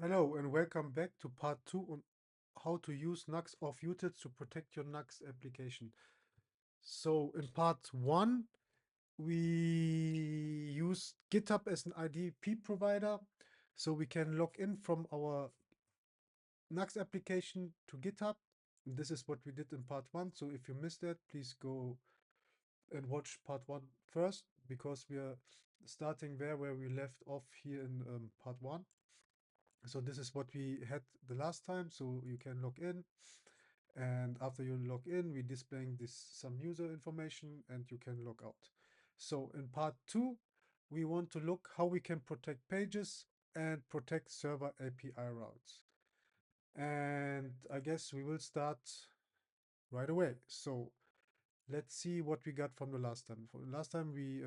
Hello and welcome back to part 2 on how to use Nuxt Auth Utils to protect your Nuxt application. So in part 1, we use GitHub as an IDP provider, so we can log in from our Nuxt application to GitHub. This is what we did in part 1, so if you missed that, please go and watch part 1 first, because we are starting there where we left off here in part 1. So this is what we had the last time. So you can log in, and after you log in, we displaying this some user information and you can log out. So in part 2, we want to look how we can protect pages and protect server API routes. And I guess we will start right away. So let's see what we got from the last time. For the last time we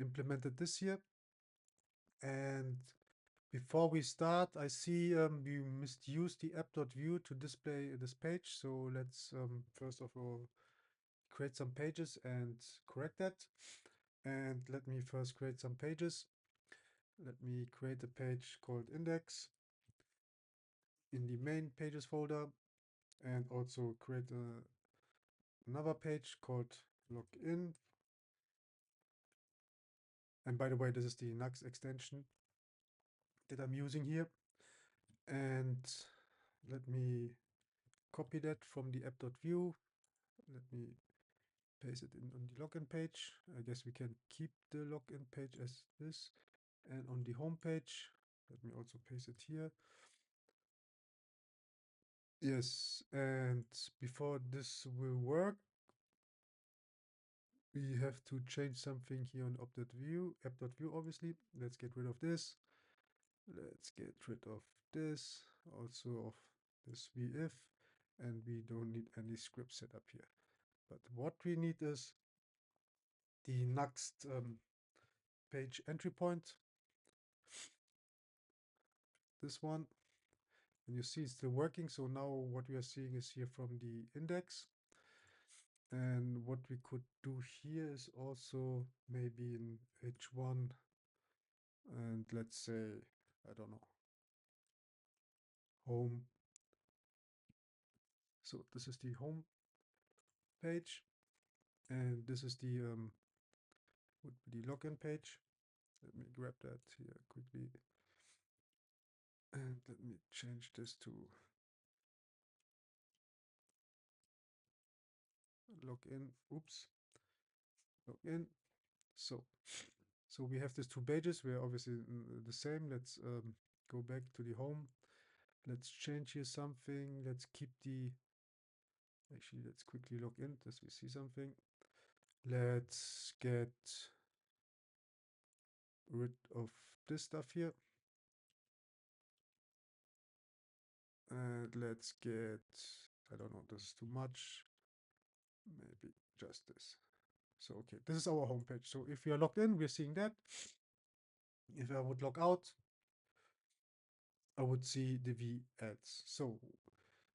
implemented this here, and before we start, I see we misused the app.view to display this page. So let's first of all create some pages and correct that. And let me first create some pages. Let me create a page called index in the main pages folder, and also create another page called login. And by the way, this is the Nuxt extension that I'm using here. And let me copy that from the app.view. Let me paste it in on the login page. I guess we can keep the login page as this. And on the home page, let me also paste it here. Yes, and before this will work, we have to change something here on app.view obviously. Let's get rid of this. Let's get rid of this, also of this vif, and we don't need any script setup here. But what we need is the Nuxt page entry point, this one. And you see it's still working. So now what we are seeing is here from the index. And what we could do here is also maybe in H1, and let's say, I don't know, home. So this is the home page, and this is the would be the login page. Let me grab that here quickly, and let me change this to login. Oops, login. So we have these two pages. We're obviously the same. Let's go back to the home. Let's change here something. Let's keep the, actually, let's quickly log in as we see something. Let's get rid of this stuff here. And let's get, I don't know, this is too much. Maybe just this. So, okay, this is our home page. So if we are logged in, we're seeing that. If I would log out, I would see the v ads. So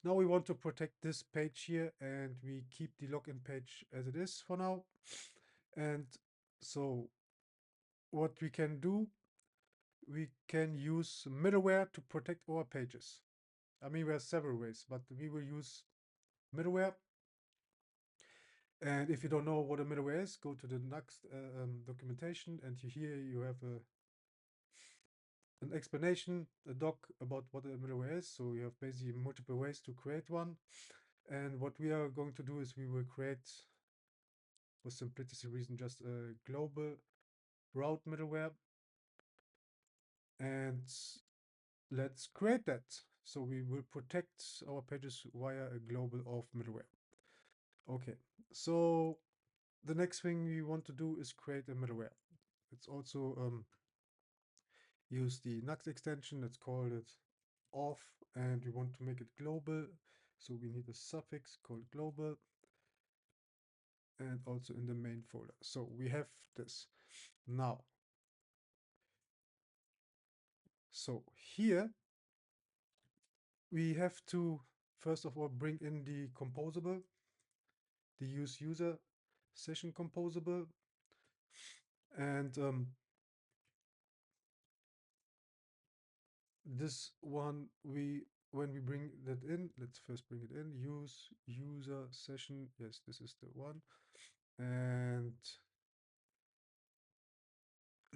now we want to protect this page here, and we keep the login page as it is for now. And so what we can do, we can use middleware to protect our pages. I mean, there are several ways, but we will use middleware. And if you don't know what a middleware is, go to the Nuxt documentation, and here you have an explanation, a doc about what a middleware is. So you have basically multiple ways to create one. And what we are going to do is we will create, for simplicity reason, just a global route middleware. And let's create that. So we will protect our pages via a global auth middleware. Okay, so the next thing we want to do is create a middleware. It's also use the Nuxt extension. Let's call it auth, and we want to make it global. So we need a suffix called global, and also in the main folder. So we have this now. So here we have to first of all bring in the composable, the use user session composable, and this one, when we bring that in, let's first bring it in, use user session. Yes, this is the one. And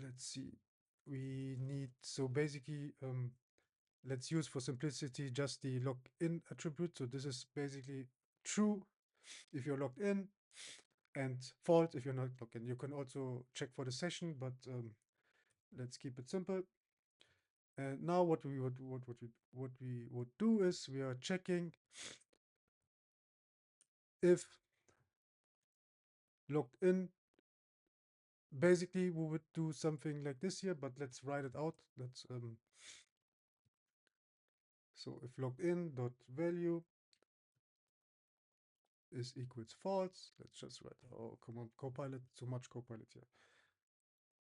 let's see, we need, so basically, let's use for simplicity just the login attribute. So this is basically true if you're logged in and false if you're not logged in. You can also check for the session, but let's keep it simple. And now what we would do is we are checking if logged in. Basically, we would do something like this here, but let's write it out. Let's so if logged in dot value is equals false. Let's just write. Oh, come on, Copilot. Too much Copilot here.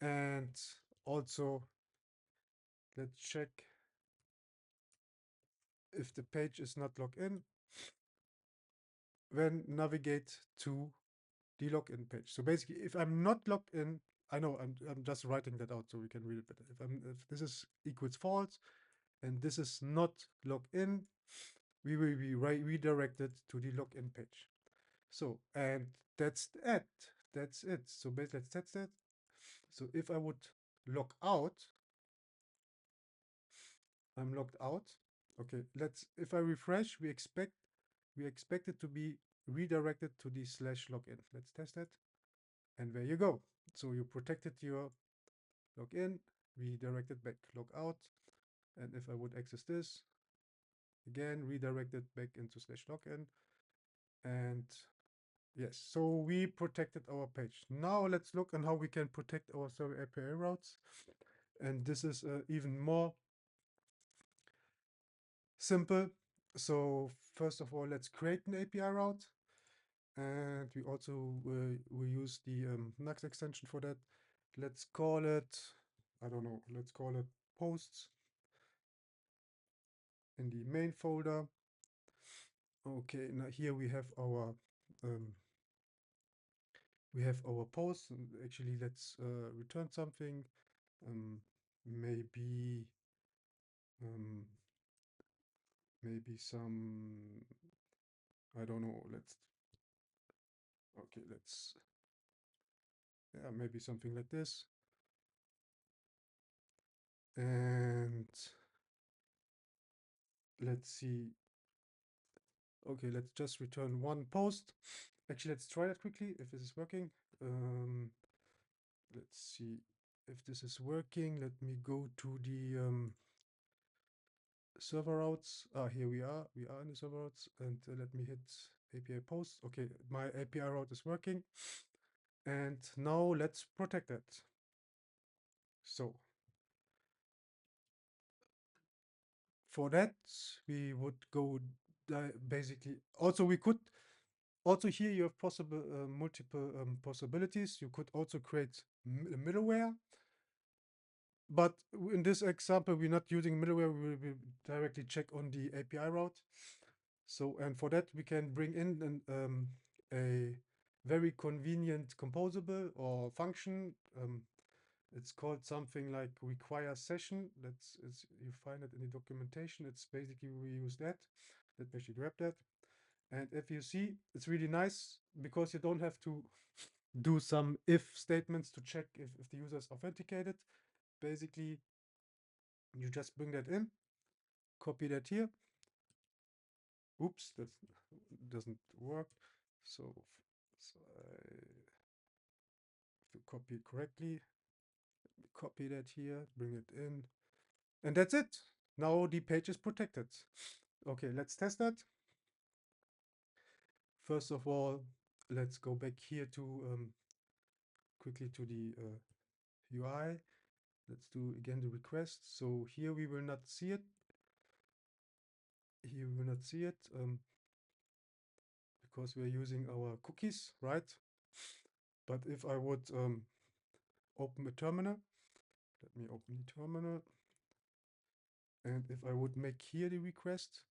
And also, let's check if the page is not logged in. Then navigate to the login page. So basically, if I'm not logged in, I know I'm just writing that out so we can read it better. If this is equals false and this is not logged in, we will be redirected to the login page. So, and that's it. That's it. So basically, let's test that. So if I would log out, I'm logged out. Okay, if I refresh, we expect it to be redirected to the /login. Let's test that. And there you go. So you protected your login, redirected back, log out. And if I would access this, again, redirected back into /login. And yes, so we protected our page. Now let's look on how we can protect our server API routes. And this is even more simple. So first of all, let's create an API route. And we also we use the Nuxt extension for that. Let's call it, I don't know, let's call it posts in the main folder. Okay, now here we have our posts. And actually, let's return something. Maybe maybe some, I don't know. Let's yeah, maybe something like this. And let's see. Okay, let's just return one post. Actually, let's try that quickly if this is working. Let's see if this is working. Let me go to the server routes. Here we are. We are in the server routes, and let me hit API post. Okay, my API route is working. And now let's protect it. So for that, we would go basically. Also, we could also here you have possible multiple possibilities. You could also create a middleware. But in this example, we're not using middleware. We will directly check on the API route. So, and for that, we can bring in a very convenient composable or function. It's called something like require session. You find it in the documentation. It's basically, we use that. Let me actually grab that. And if you see, it's really nice because you don't have to do some if statements to check if the user is authenticated. Basically, you just bring that in, copy that here. Oops, that doesn't work. So I have to copy it correctly. Copy that here, bring it in. And that's it. Now the page is protected. Okay, let's test that. First of all, let's go back here to quickly to the UI. Let's do again the request. So here we will not see it. Here we will not see it because we are using our cookies, right? But if I would open a terminal, let me open the terminal. And if I would make here the request,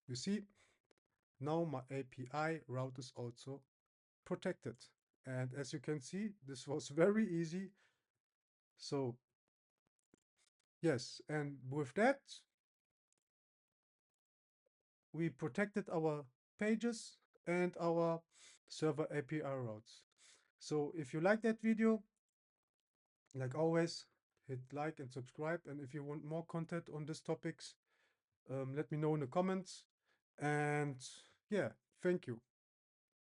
you see, now my API route is also protected. And as you can see, this was very easy. So Yes, and with that, we protected our pages and our server API routes. So if you like that video, like always, hit like and subscribe. And if you want more content on these topics, let me know in the comments. And yeah, thank you.